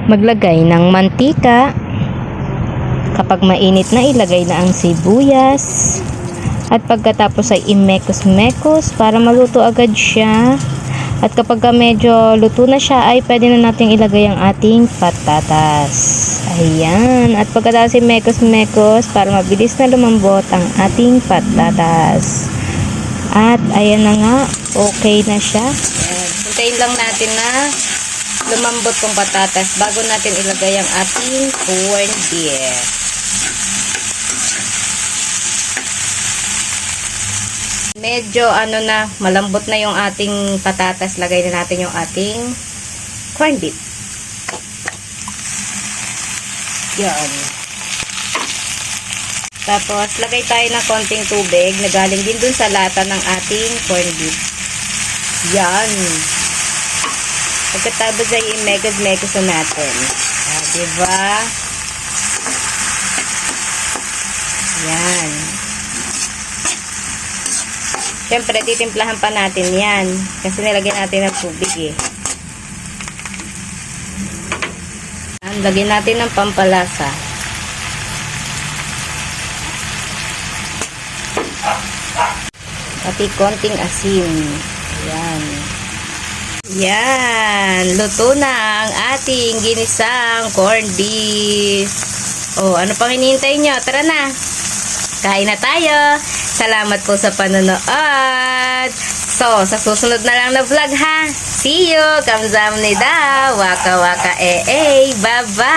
Maglagay ng mantika. Kapag mainit na, ilagay na ang sibuyas. At pagkatapos ay imekos-mekos para maluto agad siya. At kapag medyo luto na siya, ay pwede na nating ilagay ang ating patatas. Ayan. At pagkatapos ay mekos-mekos para mabilis na lumambot ang ating patatas. At ayan na nga, okay na siya. Ayan. Hintayin lang natin na lumambot ng patatas bago natin ilagay ang ating corned beef. Medyo malambot na yung ating patatas, lagay na natin yung ating corned beef. Yan. Tapos, lagay tayo ng konting tubig na galing din dun sa lata ng ating corned beef. Yan. Pagkatapos ay imekos-mekos na natin. Diba? Yan. Siyempre, titimplahan pa natin yan. Kasi nilagyan natin ng tubig eh. Lagyan natin ng pampalasa. Pati konting asin. Ayan. Yan. Luto na ang ating ginisang corned beef. Oh, ano pang hinihintay nyo? Tara na. Kain na tayo. Salamat po sa panonood. So, sa susunod na lang na vlog ha. See you. Kamsahamnida. Waka waka Bye-bye.